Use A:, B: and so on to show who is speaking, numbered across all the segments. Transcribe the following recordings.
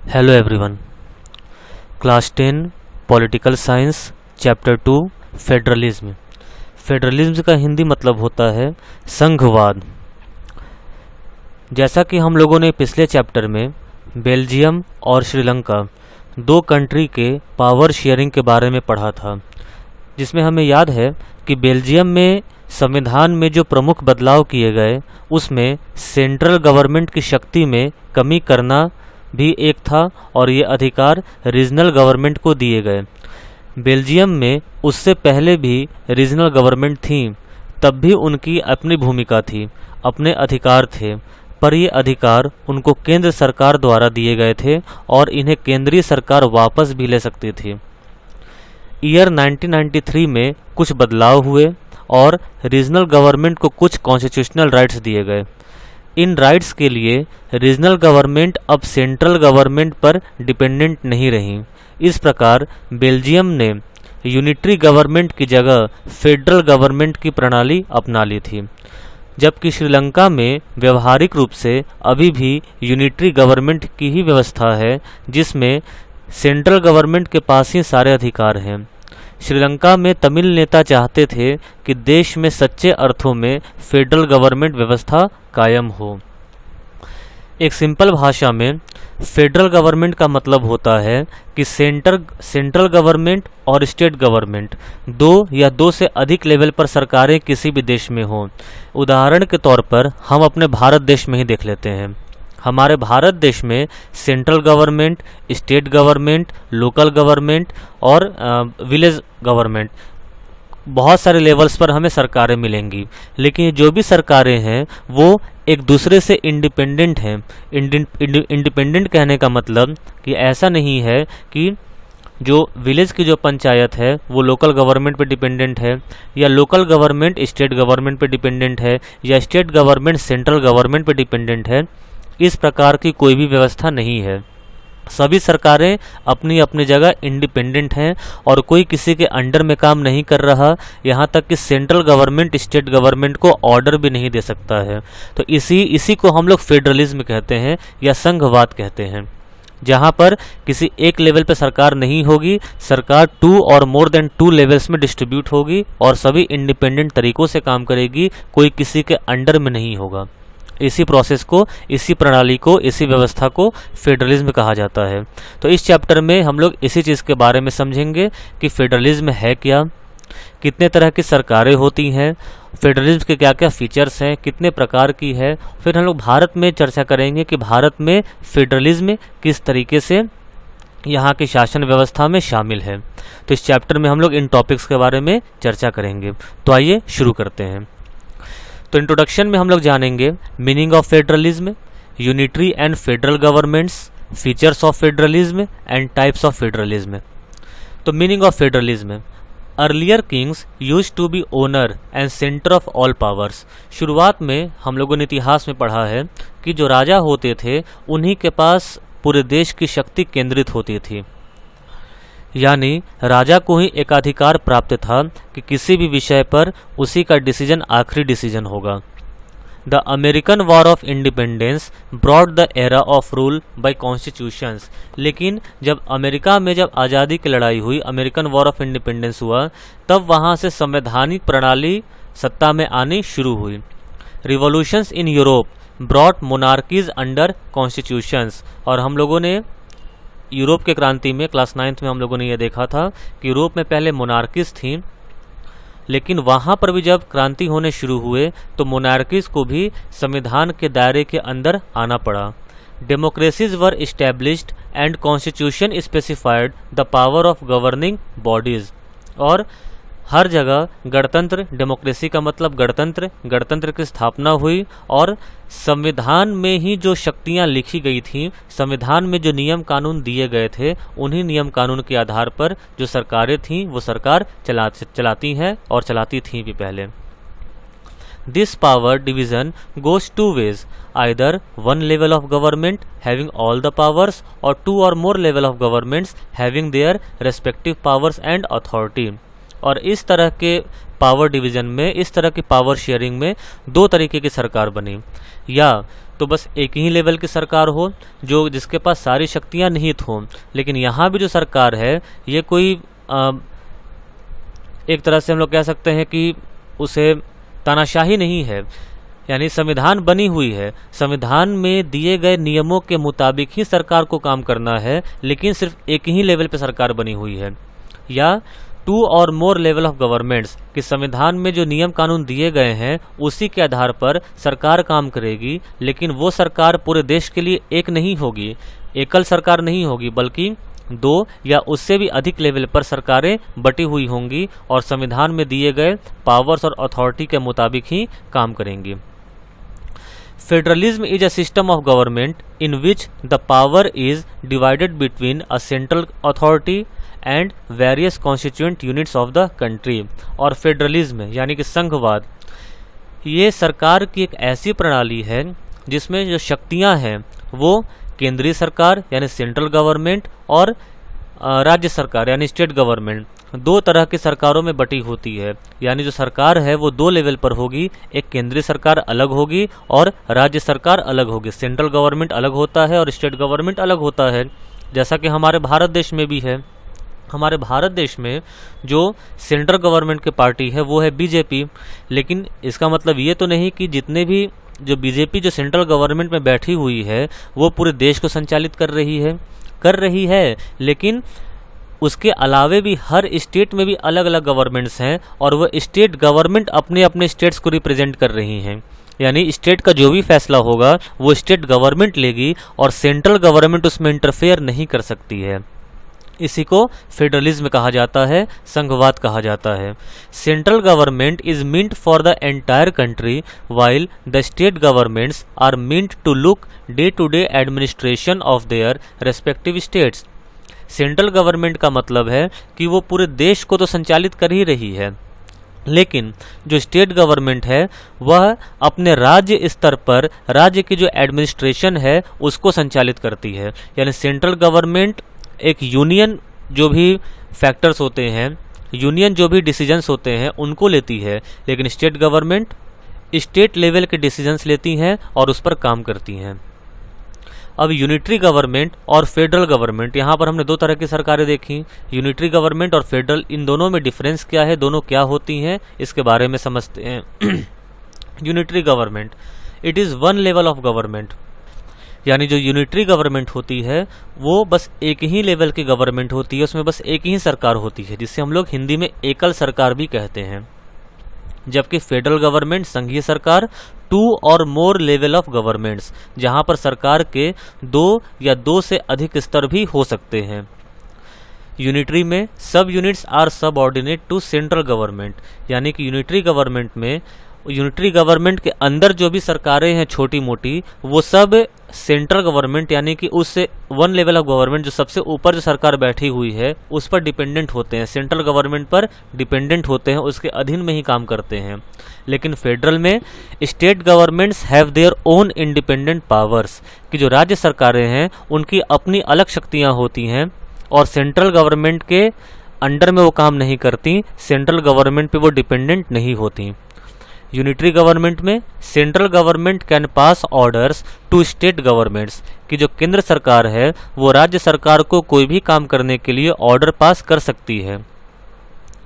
A: Hello everyone. Class 10 political science chapter 2 federalism. Federalism का हिंदी मतलब होता है संघवाद। जैसा कि हम लोगों ने पिछले चैप्टर में बेल्जियम और श्रीलंका दो कंट्री के पावर शेयरिंग के बारे में पढ़ा था, जिसमें हमें याद है कि बेल्जियम में संविधान में जो प्रमुख बदलाव किए गए उसमें सेंट्रल गवर्नमेंट की शक्ति में कमी करना भी एक था और ये अधिकार रीजनल गवर्नमेंट को दिए गए। बेल्जियम में उससे पहले भी रीजनल गवर्नमेंट थी, तब भी उनकी अपनी भूमिका थी, अपने अधिकार थे, पर ये अधिकार उनको केंद्र सरकार द्वारा दिए गए थे और इन्हें केंद्रीय सरकार वापस भी ले सकती थी। ईयर 1993 में कुछ बदलाव हुए और रीजनल गवर्नमेंट को कुछ कॉन्स्टिट्यूशनल राइट्स दिए गए। इन राइट्स के लिए रीजनल गवर्नमेंट अब सेंट्रल गवर्नमेंट पर डिपेंडेंट नहीं रही। इस प्रकार बेल्जियम ने यूनिटरी गवर्नमेंट की जगह फेडरल गवर्नमेंट की प्रणाली अपना ली थी, जबकि श्रीलंका में व्यवहारिक रूप से अभी भी यूनिटरी गवर्नमेंट की ही व्यवस्था है, जिसमें सेंट्रल गवर्नमेंट के पास ही सारे अधिकार हैं। श्रीलंका में तमिल नेता चाहते थे कि देश में सच्चे अर्थों में फेडरल गवर्नमेंट व्यवस्था कायम हो। एक सिंपल भाषा में फेडरल गवर्नमेंट का मतलब होता है कि सेंट्रल गवर्नमेंट और स्टेट गवर्नमेंट दो या दो से अधिक लेवल पर सरकारें किसी भी देश में हों। उदाहरण के तौर पर हम अपने भारत देश में ही देख लेते हैं। हमारे भारत देश में central government, state government, local government और विलेज गवर्नमेंट, बहुत सारे लेवल्स पर हमें सरकारें मिलेंगी, लेकिन जो भी सरकारें हैं वो एक दूसरे से इंडिपेंडेंट हैं। इंडिपेंडेंट कहने का मतलब कि ऐसा नहीं है कि जो विलेज की जो पंचायत है वो लोकल गवर्नमेंट पे डिपेंडेंट है, या लोकल गवर्नमेंट स्टेट गवर्नमेंट पे डिपेंडेंट है, या स्टेट गवर्नमेंट सेंट्रल गवर्नमेंट पे डिपेंडेंट है। इस प्रकार की कोई भी व्यवस्था नहीं है। सभी सरकारें अपनी अपनी जगह इंडिपेंडेंट हैं और कोई किसी के अंडर में काम नहीं कर रहा। यहाँ तक कि सेंट्रल गवर्नमेंट स्टेट गवर्नमेंट को ऑर्डर भी नहीं दे सकता है। तो इसी को हम लोग फेडरलिज्म कहते हैं या संघवाद कहते हैं, जहाँ पर किसी एक लेवल पर सरकार नहीं होगी, सरकार 2 और मोर देन 2 लेवल्स में डिस्ट्रीब्यूट होगी और सभी इंडिपेंडेंट तरीकों से काम करेगी, कोई किसी के अंडर में नहीं होगा। इसी प्रोसेस को, इसी प्रणाली को, इसी व्यवस्था को फेडरलिज्म कहा जाता है। तो इस चैप्टर में हम लोग इसी चीज़ के बारे में समझेंगे कि फेडरलिज्म है क्या, कितने तरह की सरकारें होती हैं, फेडरलिज्म के क्या क्या फीचर्स हैं, कितने प्रकार की है। फिर हम लोग भारत में चर्चा करेंगे कि भारत में फेडरलिज्म किस तरीके से यहाँ की शासन व्यवस्था में शामिल है। तो इस चैप्टर में हम लोग इन टॉपिक्स के बारे में चर्चा करेंगे। तो आइए शुरू करते हैं। तो इंट्रोडक्शन में हम लोग जानेंगे meaning of federalism, unitary and federal governments, features of federalism and types of federalism. तो meaning of federalism, earlier kings used to be owner and centre of all powers. शुरुआत में हम लोगों ने इतिहास में पढ़ा है कि जो राजा होते थे उन्हीं के पास पूरे देश की शक्ति केंद्रित होती थी, यानी राजा को ही एकाधिकार प्राप्त था कि किसी भी विषय पर उसी का डिसीजन आखिरी डिसीजन होगा। The American war of independence brought the era of rule by constitutions. लेकिन जब अमेरिका में जब आज़ादी की लड़ाई हुई, अमेरिकन वॉर ऑफ इंडिपेंडेंस हुआ, तब वहाँ से संवैधानिक प्रणाली सत्ता में आनी शुरू हुई। Revolutions in Europe brought monarchies under constitutions. और हम लोगों ने यूरोप के क्रांति में क्लास 9th में हम लोगों ने यह देखा था कि यूरोप में पहले मोनार्कीज थी, लेकिन वहाँ पर भी जब क्रांति होने शुरू हुए तो मोनार्कीज को भी संविधान के दायरे के अंदर आना पड़ा। Democracies were established and constitution specified the power of governing bodies. और हर जगह गणतंत्र, डेमोक्रेसी का मतलब गणतंत्र की स्थापना हुई और संविधान में ही जो शक्तियां लिखी गई थीं, संविधान में जो नियम कानून दिए गए थे, उन्हीं नियम कानून के आधार पर जो सरकारें थीं वो सरकार चलाती हैं और चलाती थीं भी पहले। This power division goes 2 ways, either one level of government having all the powers or 2 or more level of governments having their respective powers and authority। और इस तरह के पावर डिवीज़न में, इस तरह की पावर शेयरिंग में दो तरीके की सरकार बनी। या तो बस एक ही लेवल की सरकार हो जो जिसके पास सारी शक्तियां निहित हों, लेकिन यहाँ भी जो सरकार है ये कोई एक तरह से हम लोग कह सकते हैं कि उसे तानाशाही नहीं है, यानी संविधान बनी हुई है, संविधान में दिए गए नियमों के मुताबिक ही सरकार को काम करना है, लेकिन सिर्फ एक ही लेवल पे सरकार बनी हुई है। या 2 और मोर लेवल ऑफ गवर्नमेंट्स कि संविधान में जो नियम कानून दिए गए हैं उसी के आधार पर सरकार काम करेगी, लेकिन वो सरकार पूरे देश के लिए एक नहीं होगी, एकल सरकार नहीं होगी, बल्कि 2 या उससे भी अधिक लेवल पर सरकारें बटी हुई होंगी और संविधान में दिए गए पावर्स और अथॉरिटी के मुताबिक ही काम करेंगी। Federalism is a system of government in which the power is divided between a central authority and various constituent units of the country। और फेडरलिज्म यानी कि संघवाद ये सरकार की एक ऐसी प्रणाली है जिसमें जो शक्तियां हैं वो केंद्रीय सरकार यानी सेंट्रल गवर्नमेंट और राज्य सरकार यानी स्टेट गवर्नमेंट, दो तरह की सरकारों में बटी होती है। यानी जो सरकार है वो दो लेवल पर होगी, एक केंद्रीय सरकार अलग होगी और राज्य सरकार अलग होगी। सेंट्रल गवर्नमेंट अलग होता है और स्टेट गवर्नमेंट अलग होता है, जैसा कि हमारे भारत देश में भी है। हमारे भारत देश में जो सेंट्रल गवर्नमेंट की पार्टी है वो है बीजेपी, लेकिन इसका मतलब ये तो नहीं कि जितने भी जो बीजेपी जो सेंट्रल गवर्नमेंट में बैठी हुई है वो पूरे देश को संचालित कर रही है, लेकिन उसके अलावे भी हर स्टेट में भी अलग अलग गवर्नमेंट्स हैं और वह स्टेट गवर्नमेंट अपने अपने स्टेट्स को रिप्रेजेंट कर रही हैं। यानी स्टेट का जो भी फैसला होगा वो स्टेट गवर्नमेंट लेगी और सेंट्रल गवर्नमेंट उसमें इंटरफेयर नहीं कर सकती है। इसी को फेडरलिज्म कहा जाता है, संघवाद कहा जाता है। Central government is meant for the entire country while the state governments are meant to look day to day administration of their respective states. Central government का मतलब है कि वो पूरे देश को तो संचालित कर ही रही है, लेकिन जो स्टेट गवर्नमेंट है वह अपने राज्य स्तर पर राज्य की जो एडमिनिस्ट्रेशन है उसको संचालित करती है। यानी सेंट्रल गवर्नमेंट एक यूनियन जो भी फैक्टर्स होते हैं, यूनियन जो भी डिसीजंस होते हैं उनको लेती है, लेकिन स्टेट गवर्नमेंट स्टेट लेवल के डिसीजंस लेती हैं और उस पर काम करती हैं। अब यूनिटरी गवर्नमेंट और फेडरल गवर्नमेंट, यहाँ पर हमने दो तरह की सरकारें देखी, यूनिटरी गवर्नमेंट और फेडरल। इन दोनों में डिफरेंस क्या है, दोनों क्या होती हैं, इसके बारे में समझते हैं। Unitary government it is one level of government, यानी जो यूनिटरी गवर्नमेंट होती है वो बस एक ही लेवल की गवर्नमेंट होती है, उसमें बस एक ही सरकार होती है, जिससे हम लोग हिंदी में एकल सरकार भी कहते हैं। जबकि फेडरल गवर्नमेंट संघीय सरकार 2 और मोर लेवल ऑफ गवर्नमेंट्स, जहां पर सरकार के 2 या 2 से अधिक स्तर भी हो सकते हैं। यूनिटरी में सब यूनिट्स आर सब ऑर्डिनेट टू सेंट्रल गवर्नमेंट, यानी कि यूनिटरी गवर्नमेंट में यूनिटरी गवर्नमेंट के अंदर जो भी सरकारें हैं छोटी मोटी वो सब सेंट्रल गवर्नमेंट यानी कि उससे वन लेवल ऑफ गवर्नमेंट जो सबसे ऊपर जो सरकार बैठी हुई है उस पर डिपेंडेंट होते हैं, सेंट्रल गवर्नमेंट पर डिपेंडेंट होते हैं, उसके अधीन में ही काम करते हैं। लेकिन फेडरल में state governments have their own independent powers, कि जो राज्य सरकारें हैं उनकी अपनी अलग शक्तियाँ होती हैं और सेंट्रल गवर्नमेंट के अंडर में वो काम नहीं करती, सेंट्रल गवर्नमेंट पे वो डिपेंडेंट नहीं होती। यूनिटरी गवर्नमेंट में central government can pass orders to state governments, कि जो केंद्र सरकार है वो राज्य सरकार को कोई भी काम करने के लिए ऑर्डर पास कर सकती है।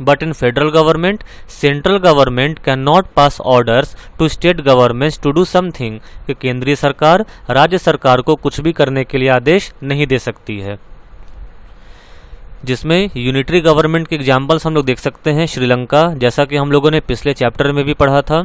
A: But in federal government central government can not pass orders to state governments to do something, कि केंद्रीय सरकार राज्य सरकार को कुछ भी करने के लिए आदेश नहीं दे सकती है। जिसमें यूनिटरी गवर्नमेंट के एग्जाम्पल्स हम लोग देख सकते हैं श्रीलंका, जैसा कि हम लोगों ने पिछले चैप्टर में भी पढ़ा था,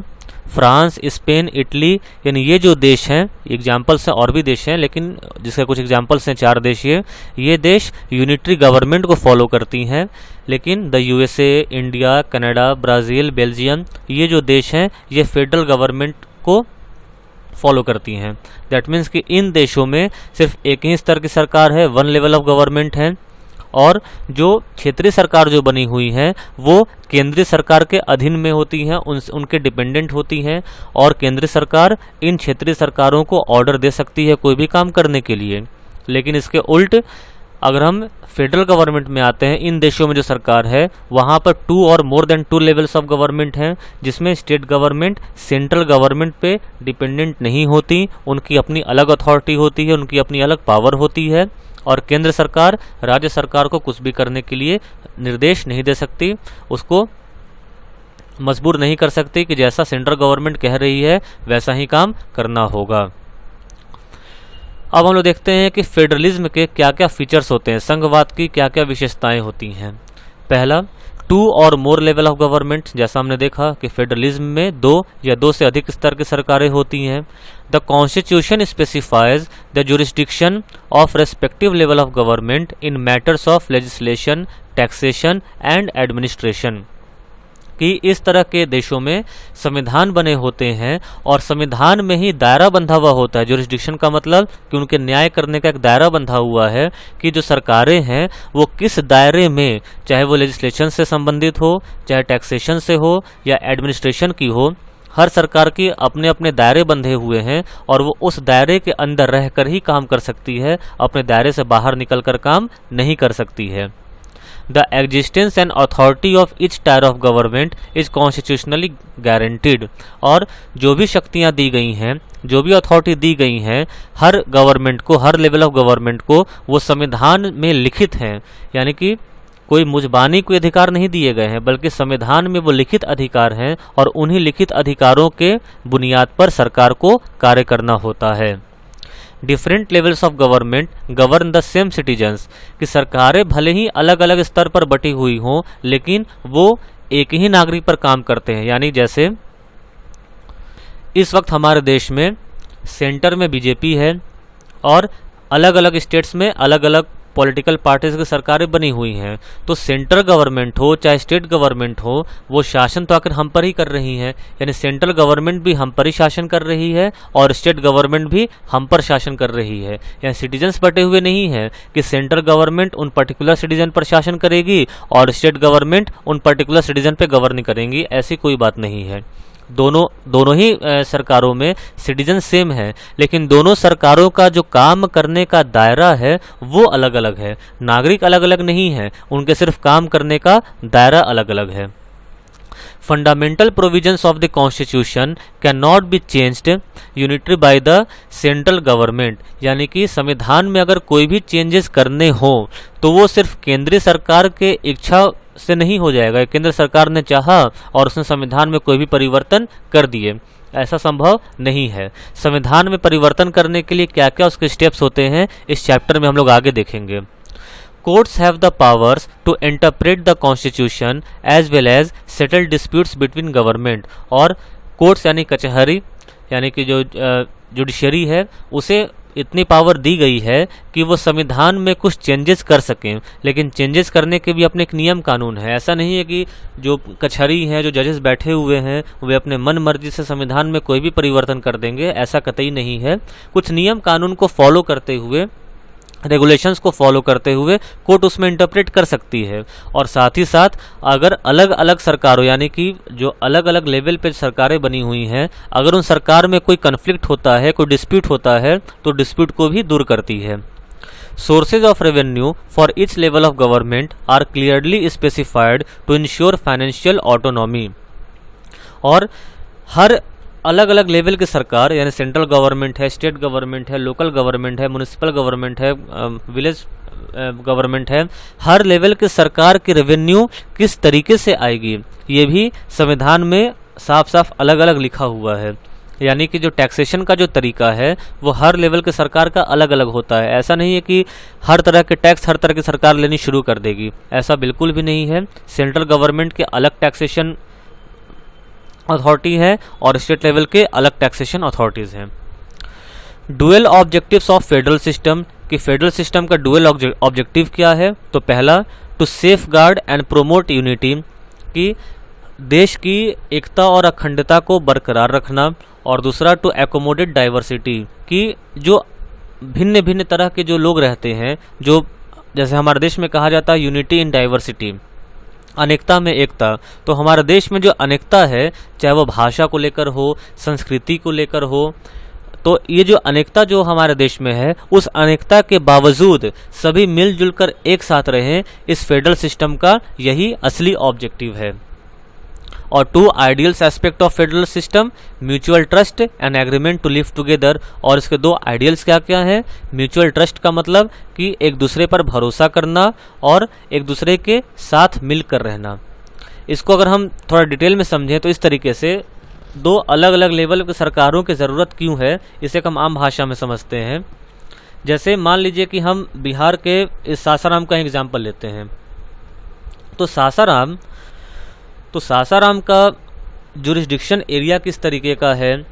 A: फ्रांस, स्पेन, इटली, यानी ये जो देश हैं, एग्जाम्पल्स हैं और भी देश हैं लेकिन जिसके कुछ एग्जाम्पल्स हैं 4 देश ये देश यूनिटरी गवर्नमेंट को फॉलो करती हैं। लेकिन the USA, India, Canada, Brazil, Belgium, ये जो देश हैं ये फेडरल गवर्नमेंट को फॉलो करती हैं। दैट मीन्स कि इन देशों में सिर्फ एक ही स्तर की सरकार है, वन लेवल ऑफ गवर्नमेंट है, और जो क्षेत्रीय सरकार जो बनी हुई है वो केंद्रीय सरकार के अधीन में होती हैं, उनके डिपेंडेंट होती हैं, और केंद्रीय सरकार इन क्षेत्रीय सरकारों को ऑर्डर दे सकती है कोई भी काम करने के लिए। लेकिन इसके उल्ट अगर हम फेडरल गवर्नमेंट में आते हैं, इन देशों में जो सरकार है वहाँ पर 2 और more than 2 levels of government हैं, जिसमें स्टेट गवर्नमेंट सेंट्रल गवर्नमेंट पे डिपेंडेंट नहीं होती, उनकी अपनी अलग अथॉरिटी होती है, उनकी अपनी अलग पावर होती है, और केंद्र सरकार राज्य सरकार को कुछ भी करने के लिए निर्देश नहीं दे सकती, उसको मजबूर नहीं कर सकती कि जैसा सेंट्रल गवर्नमेंट कह रही है वैसा ही काम करना होगा। अब हम लोग देखते हैं कि फेडरलिज्म के क्या क्या फीचर्स होते हैं, संघवाद की क्या क्या विशेषताएं होती हैं। पहला, 2 और मोर लेवल ऑफ गवर्नमेंट। जैसा हमने देखा कि फेडरलिज्म में 2 या 2 से अधिक स्तर की सरकारें होती हैं। The constitution specifies the jurisdiction of respective level of government in matters of legislation, taxation and administration. कि इस तरह के देशों में संविधान बने होते हैं और संविधान में ही दायरा बंधा हुआ होता है। जुरिस्डिक्शन का मतलब कि उनके न्याय करने का एक दायरा बंधा हुआ है कि जो सरकारें हैं वो किस दायरे में, चाहे वो लेजिस्लेशन से संबंधित हो, चाहे टैक्सेशन से हो या एडमिनिस्ट्रेशन की हो, हर सरकार की अपने अपने दायरे बंधे हुए हैं और वो उस दायरे के अंदर रहकर ही काम कर सकती है, अपने दायरे से बाहर निकलकर काम नहीं कर सकती है। The existence and authority of each tier of government is constitutionally guaranteed। और जो भी शक्तियां दी गई हैं, जो भी अथॉरिटी दी गई हैं हर गवर्नमेंट को, हर लेवल ऑफ गवर्नमेंट को, वो संविधान में लिखित हैं। यानी कि कोई मुजबानी कोई अधिकार नहीं दिए गए हैं, बल्कि संविधान में वो लिखित अधिकार हैं और उन्हीं लिखित अधिकारों के बुनियाद पर सरकार को कार्य करना होता है। Different levels of government govern the same citizens. कि सरकारें भले ही अलग अलग स्तर पर बटी हुई हों, लेकिन वो एक ही नागरिक पर काम करते हैं। यानी जैसे इस वक्त हमारे देश में सेंटर में बीजेपी है और अलग अलग स्टेट्स में अलग अलग पॉलिटिकल पार्टीज की सरकारें बनी हुई हैं, तो सेंट्रल गवर्नमेंट हो चाहे स्टेट गवर्नमेंट हो, वो शासन तो आखिर हम पर ही कर रही है। यानी सेंट्रल गवर्नमेंट भी हम पर ही शासन कर रही है और स्टेट गवर्नमेंट भी हम पर शासन कर रही है। यानी सिटीजन्स बटे हुए नहीं है कि सेंट्रल गवर्नमेंट उन पर्टिकुलर सिटीजन पर शासन करेगी और स्टेट गवर्नमेंट उन पर्टिकुलर सिटीजन पर गवर्न करेंगी, ऐसी कोई बात नहीं है। दोनों ही सरकारों में सिटीजन सेम है, लेकिन दोनों सरकारों का जो काम करने का दायरा है वो अलग अलग है। नागरिक अलग अलग नहीं है, उनके सिर्फ काम करने का दायरा अलग अलग है। Fundamental provisions of the constitution can not be changed unitary by the central government. यानी कि संविधान में अगर कोई भी चेंजेस करने हो तो वो सिर्फ केंद्रीय सरकार के इच्छा से नहीं हो जाएगा। केंद्र सरकार ने चाहा और उसने संविधान में कोई भी परिवर्तन कर दिए, ऐसा संभव नहीं है। संविधान में परिवर्तन करने के लिए क्या क्या उसके स्टेप्स होते हैं, इस चैप्टर में हम लोग आगे देखेंगे। Courts have the powers to interpret the constitution as well as settle disputes between government. और कोर्ट्स यानी कचहरी, यानी कि जो जुडिशरी है, उसे इतनी पावर दी गई है कि वो संविधान में कुछ चेंजेस कर सकें, लेकिन चेंजेस करने के भी अपने एक नियम कानून है। ऐसा नहीं है कि जो कचहरी हैं, जो जजेस बैठे हुए हैं, वे अपने मन मर्जी से संविधान में कोई भी परिवर्तन कर देंगे, ऐसा कतई नहीं है। कुछ नियम कानून को फॉलो करते हुए, रेगुलेशंस को फॉलो करते हुए कोर्ट उसमें इंटरप्रेट कर सकती है। और साथ ही साथ अगर अलग अलग सरकारों, यानी कि जो अलग अलग लेवल पे सरकारें बनी हुई हैं, अगर उन सरकार में कोई कन्फ्लिक्ट होता है, कोई डिस्प्यूट होता है, तो डिस्प्यूट को भी दूर करती है। Sources of revenue for each level of government are clearly specified to ensure financial autonomy. और हर अलग अलग लेवल की सरकार, यानी सेंट्रल गवर्नमेंट है, स्टेट गवर्नमेंट है, लोकल गवर्नमेंट है, म्युनिसिपल गवर्नमेंट है, विलेज गवर्नमेंट है, हर लेवल की सरकार की रेवेन्यू किस तरीके से आएगी ये भी संविधान में साफ साफ अलग अलग लिखा हुआ है। यानी कि जो टैक्सेशन का जो तरीका है वो हर लेवल के सरकार का अलग अलग होता है। ऐसा नहीं है कि हर तरह के टैक्स हर तरह की सरकार लेनी शुरू कर देगी, ऐसा बिल्कुल भी नहीं है। सेंट्रल गवर्नमेंट के अलग टैक्सेशन अथॉरिटी है और स्टेट लेवल के अलग टैक्सेशन अथॉरिटीज़ हैं। Dual objectives of federal system, कि फेडरल सिस्टम का डुअल ऑब्जेक्टिव क्या है, तो पहला to safeguard and promote unity, कि देश की एकता और अखंडता को बरकरार रखना, और दूसरा टू एकोमोडेट डाइवर्सिटी, कि जो भिन्न भिन्न तरह के जो लोग रहते हैं, जो जैसे हमारे देश में कहा जाता है यूनिटी इन डाइवर्सिटी, अनेकता में एकता, तो हमारे देश में जो अनेकता है, चाहे वो भाषा को लेकर हो, संस्कृति को लेकर हो, तो ये जो अनेकता जो हमारे देश में है, उस अनेकता के बावजूद सभी मिलजुल कर एक साथ रहें, इस फेडरल सिस्टम का यही असली ऑब्जेक्टिव है। और 2 ideals aspect of federal system, mutual trust and agreement to live together. और इसके 2 आइडियल्स क्या क्या हैं? म्यूचुअल ट्रस्ट का मतलब कि एक दूसरे पर भरोसा करना और एक दूसरे के साथ मिलकर रहना। इसको अगर हम थोड़ा डिटेल में समझें तो इस तरीके से 2 अलग अलग लेवल की सरकारों की ज़रूरत क्यों है, इसे हम आम भाषा में समझते हैं। जैसे मान लीजिए कि हम बिहार के इस सासाराम का एग्जाम्पल लेते हैं। तो सासाराम का जुरिस्डिक्शन एरिया किस तरीके का है,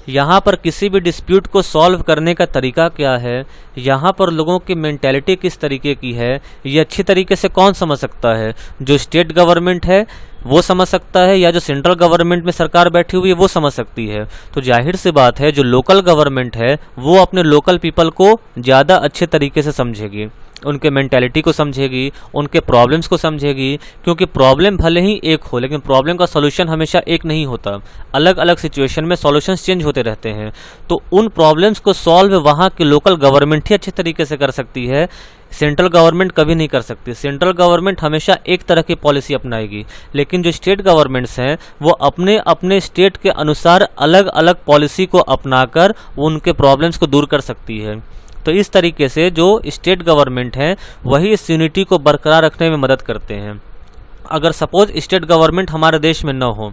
A: यहाँ पर किसी भी डिस्प्यूट को सॉल्व करने का तरीका क्या है, यहाँ पर लोगों की मेंटेलिटी किस तरीके की है, ये अच्छी तरीके से कौन समझ सकता है? जो स्टेट गवर्नमेंट है वो समझ सकता है, या जो सेंट्रल गवर्नमेंट में सरकार बैठी हुई है वो समझ सकती है? तो जाहिर सी बात है जो लोकल गवर्नमेंट है वो अपने लोकल पीपल को ज़्यादा अच्छे तरीके से समझेगी, उनके मेंटालिटी को समझेगी, उनके प्रॉब्लम्स को समझेगी। क्योंकि प्रॉब्लम भले ही एक हो, लेकिन प्रॉब्लम का सॉल्यूशन हमेशा एक नहीं होता, अलग अलग सिचुएशन में सॉल्यूशंस चेंज होते रहते हैं। तो उन प्रॉब्लम्स को सॉल्व वहाँ की लोकल गवर्नमेंट ही अच्छे तरीके से कर सकती है, सेंट्रल गवर्नमेंट कभी नहीं कर सकती। सेंट्रल गवर्नमेंट हमेशा एक तरह की पॉलिसी अपनाएगी, लेकिन जो स्टेट गवर्नमेंट्स हैं वो अपने अपने स्टेट के अनुसार अलग अलग पॉलिसी को अपनाकर उनके प्रॉब्लम्स को दूर कर सकती है। तो इस तरीके से जो स्टेट गवर्नमेंट हैं वही इस यूनिटी को बरकरार रखने में मदद करते हैं। अगर सपोज स्टेट गवर्नमेंट हमारे देश में न हो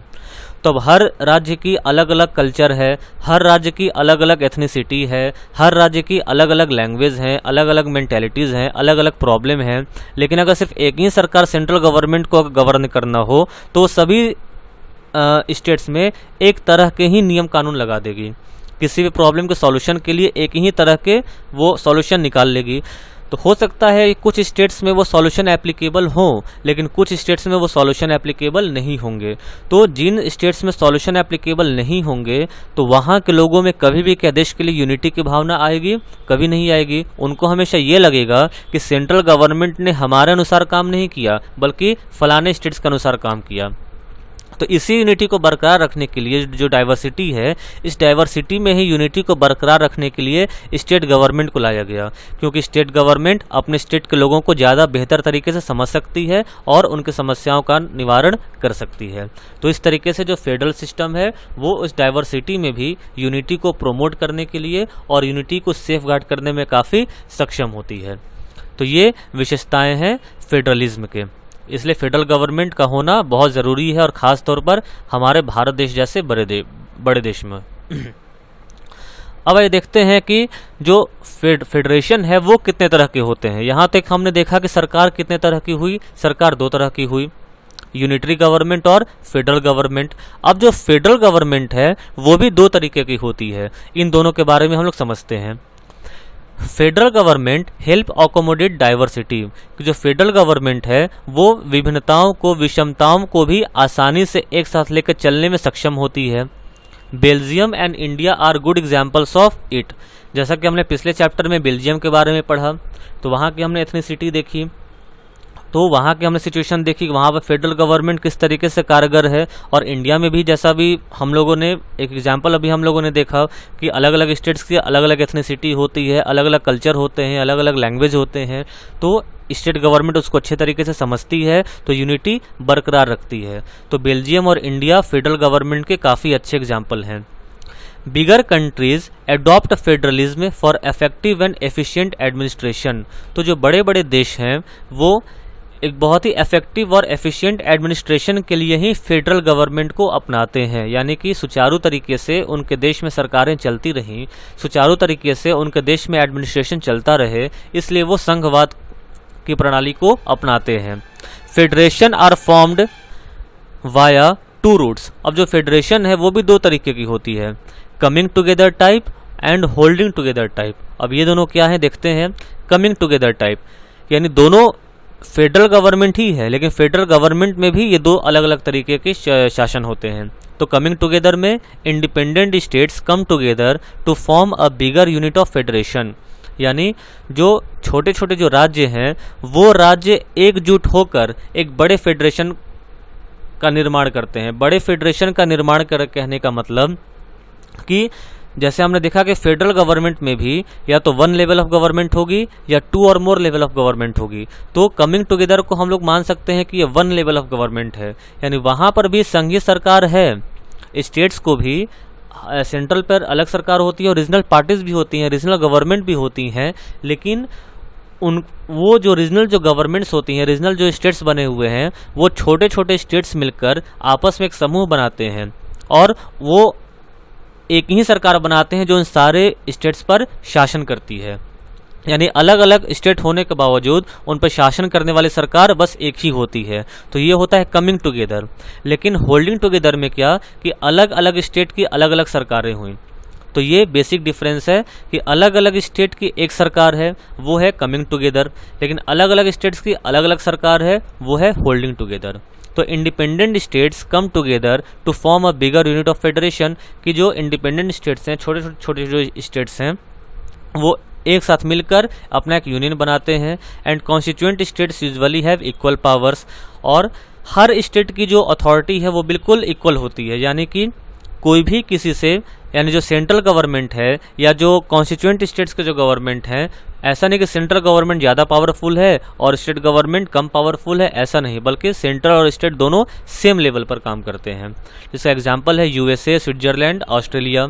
A: तो अब हर राज्य की अलग अलग कल्चर है, हर राज्य की अलग अलग एथनिसिटी है, हर राज्य की अलग अलग लैंग्वेज हैं, अलग अलग मेंटेलिटीज़ हैं, अलग अलग प्रॉब्लम हैं। लेकिन अगर सिर्फ एक ही सरकार सेंट्रल गवर्नमेंट को गवर्न करना हो तो सभी स्टेट्स में एक तरह के ही नियम कानून लगा देगी, किसी भी प्रॉब्लम के सॉल्यूशन के लिए एक ही तरह के वो सॉल्यूशन निकाल लेगी। तो हो सकता है कुछ स्टेट्स में वो सॉल्यूशन एप्लीकेबल हो, लेकिन कुछ स्टेट्स में वो सॉल्यूशन एप्लीकेबल नहीं होंगे। तो जिन स्टेट्स में सॉल्यूशन एप्लीकेबल नहीं होंगे तो वहाँ के लोगों में कभी भी क्या देश के लिए यूनिटी की भावना आएगी? कभी नहीं आएगी। उनको हमेशा ये लगेगा कि सेंट्रल गवर्नमेंट ने हमारे अनुसार काम नहीं किया बल्कि फलाने स्टेट्स के अनुसार काम किया। तो इसी यूनिटी को बरकरार रखने के लिए जो डाइवर्सिटी है, इस डाइवर्सिटी में ही यूनिटी को बरकरार रखने के लिए स्टेट गवर्नमेंट को लाया गया, क्योंकि स्टेट गवर्नमेंट अपने स्टेट के लोगों को ज़्यादा बेहतर तरीके से समझ सकती है और उनकी समस्याओं का निवारण कर सकती है। तो इस तरीके से जो फेडरल सिस्टम है वो उस डाइवर्सिटी में भी यूनिटी को प्रोमोट करने के लिए और यूनिटी को सेफ गार्ड करने में काफ़ी सक्षम होती है। तो ये विशेषताएँ हैं फेडरलिज्म के, इसलिए फेडरल गवर्नमेंट का होना बहुत ज़रूरी है, और ख़ास तौर पर हमारे भारत देश जैसे बड़े देश में। अब ये देखते हैं कि जो फेडरेशन है वो कितने तरह के होते हैं। यहाँ तक हमने देखा कि सरकार कितने तरह की हुई, सरकार 2 तरह की हुई, यूनिटरी गवर्नमेंट और फेडरल गवर्नमेंट। अब जो फेडरल गवर्नमेंट है वो भी 2 तरीके की होती है, इन दोनों के बारे में हम लोग समझते हैं। Federal government help accommodate diversity, जो फेडरल गवर्नमेंट है वो विभिन्नताओं को, विषमताओं को भी आसानी से एक साथ लेकर चलने में सक्षम होती है। Belgium and India are good examples of it. जैसा कि हमने पिछले चैप्टर में बेल्जियम के बारे में पढ़ा, तो वहाँ की हमने एथनिसिटी देखी, तो वहाँ की हमने सिचुएशन देखी कि वहाँ पर फेडरल गवर्नमेंट किस तरीके से कारगर है। और इंडिया में भी जैसा भी हम लोगों ने एक एग्जांपल अभी हम लोगों ने देखा कि अलग अलग स्टेट्स की अलग अलग एथनिसिटी होती है, अलग अलग कल्चर होते हैं, अलग अलग लैंग्वेज होते हैं, तो स्टेट गवर्नमेंट उसको अच्छे तरीके से समझती है, तो यूनिटी बरकरार रखती है। तो बेल्जियम और इंडिया फेडरल गवर्नमेंट के काफ़ी अच्छे एग्जाम्पल हैं। Bigger countries adopt federalism for effective and efficient administration. तो जो बड़े बड़े देश हैं वो एक बहुत ही इफेक्टिव और एफिशिएंट एडमिनिस्ट्रेशन के लिए ही फेडरल गवर्नमेंट को अपनाते हैं, यानी कि सुचारू तरीके से उनके देश में सरकारें चलती रहें, सुचारू तरीके से उनके देश में एडमिनिस्ट्रेशन चलता रहे, इसलिए वो संघवाद की प्रणाली को अपनाते हैं। Federation are formed via 2 routes. अब जो फेडरेशन है वो भी 2 तरीके की होती है, coming together type and holding together type. अब ये दोनों क्या है देखते हैं। कमिंग टुगेदर टाइप यानी दोनों फेडरल गवर्नमेंट ही है, लेकिन फेडरल गवर्नमेंट में भी ये 2 अलग अलग तरीके के शासन होते हैं। तो कमिंग टुगेदर में independent states come together to form a bigger unit of federation, यानी जो छोटे छोटे जो राज्य हैं वो राज्य एकजुट होकर एक बड़े फेडरेशन का निर्माण करते हैं। बड़े फेडरेशन का निर्माण कर कहने का मतलब कि जैसे हमने देखा कि फेडरल गवर्नमेंट में भी या तो 1 लेवल ऑफ गवर्नमेंट होगी या 2 और मोर लेवल ऑफ गवर्नमेंट होगी, तो कमिंग टुगेदर को हम लोग मान सकते हैं कि ये 1 लेवल ऑफ गवर्नमेंट है, यानी वहाँ पर भी संघीय सरकार है। स्टेट्स को भी सेंट्रल पर अलग सरकार होती है और रीजनल पार्टीज भी होती हैं, रीजनल गवर्नमेंट भी होती हैं, लेकिन वो जो रीजनल जो गवर्नमेंट्स होती हैं, रीजनल जो स्टेट्स बने हुए हैं, वो छोटे छोटे स्टेट्स मिलकर आपस में एक समूह बनाते हैं और वो एक ही सरकार बनाते हैं जो इन सारे स्टेट्स पर शासन करती है। यानी अलग अलग स्टेट होने के बावजूद उन पर शासन करने वाली सरकार बस एक ही होती है। तो ये होता है कमिंग टुगेदर। लेकिन होल्डिंग टुगेदर में क्या कि अलग अलग स्टेट की अलग अलग सरकारें हुई। तो ये बेसिक डिफरेंस है कि अलग अलग स्टेट की एक सरकार है, वो है कमिंग टुगेदर, लेकिन अलग अलग स्टेट्स की अलग अलग सरकार है, वो है होल्डिंग टुगेदर। तो independent states come together to form a bigger unit of federation, कि जो इंडिपेंडेंट स्टेट्स हैं, छोटे छोटे जो स्टेट्स हैं, वो एक साथ मिलकर अपना एक यूनियन बनाते हैं। And constituent states usually have equal powers, और हर स्टेट की जो अथॉरिटी है वो बिल्कुल इक्वल होती है, यानी कि कोई भी किसी से, यानी जो सेंट्रल गवर्नमेंट है या जो कॉन्स्टिट्यूएंट स्टेट्स के जो गवर्नमेंट हैं, ऐसा नहीं कि सेंट्रल गवर्नमेंट ज़्यादा पावरफुल है और स्टेट गवर्नमेंट कम पावरफुल है, ऐसा नहीं, बल्कि सेंट्रल और स्टेट दोनों सेम लेवल पर काम करते हैं। जिसका एग्जांपल है यूएसए, स्विट्जरलैंड, ऑस्ट्रेलिया।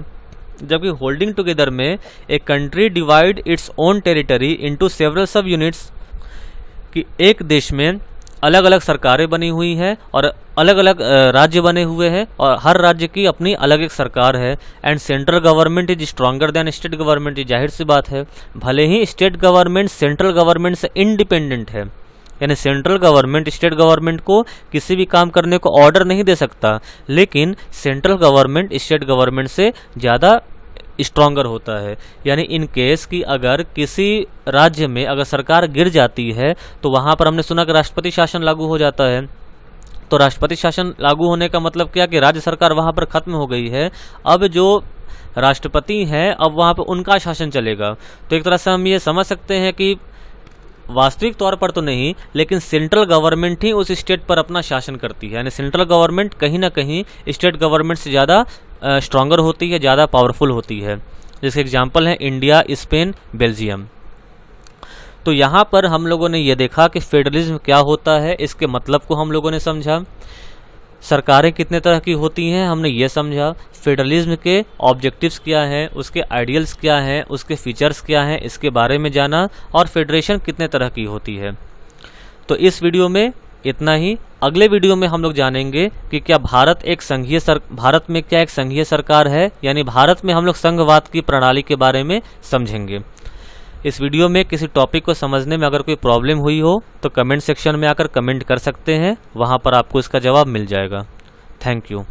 A: जबकि होल्डिंग टुगेदर में एक country divide its own territory into several सब यूनिट्स, कि एक देश में अलग अलग सरकारें बनी हुई हैं और अलग अलग राज्य बने हुए हैं और हर राज्य की अपनी अलग एक सरकार है। And central government is stronger than state government, जाहिर सी बात है। भले ही स्टेट गवर्नमेंट सेंट्रल गवर्नमेंट से इंडिपेंडेंट है, यानी सेंट्रल गवर्नमेंट स्टेट गवर्नमेंट को किसी भी काम करने को ऑर्डर नहीं दे सकता, लेकिन सेंट्रल गवर्नमेंट स्टेट गवर्नमेंट से ज़्यादा स्ट्रॉन्गर होता है। यानी इन केस कि अगर किसी राज्य में अगर सरकार गिर जाती है तो वहाँ पर हमने सुना कि राष्ट्रपति शासन लागू हो जाता है। तो राष्ट्रपति शासन लागू होने का मतलब क्या कि राज्य सरकार वहाँ पर खत्म हो गई है, अब जो राष्ट्रपति हैं अब वहाँ पर उनका शासन चलेगा। तो एक तरह से हम ये समझ सकते हैं कि वास्तविक तौर पर तो नहीं, लेकिन सेंट्रल गवर्नमेंट ही उस स्टेट पर अपना शासन करती है, यानी सेंट्रल गवर्नमेंट कहीं ना कहीं स्टेट गवर्नमेंट से ज़्यादा स्ट्रॉन्गर होती है, ज़्यादा पावरफुल होती है। जैसे एग्जांपल है इंडिया, स्पेन, बेल्जियम। तो यहाँ पर हम लोगों ने ये देखा कि फेडरलिज्म क्या होता है, इसके मतलब को हम लोगों ने समझा। सरकारें कितने तरह की होती हैं हमने ये समझा। फेडरलिज्म के ऑब्जेक्टिव्स क्या हैं, उसके आइडियल्स क्या हैं, उसके फीचर्स क्या हैं, इसके बारे में जाना, और फेडरेशन कितने तरह की होती है। तो इस वीडियो में इतना ही। अगले वीडियो में हम लोग जानेंगे कि क्या भारत में क्या एक संघीय सरकार है, यानी भारत में हम लोग संघवाद की प्रणाली के बारे में समझेंगे। इस वीडियो में किसी टॉपिक को समझने में अगर कोई प्रॉब्लम हुई हो तो कमेंट सेक्शन में आकर कमेंट कर सकते हैं, वहाँ पर आपको इसका जवाब मिल जाएगा। Thank you.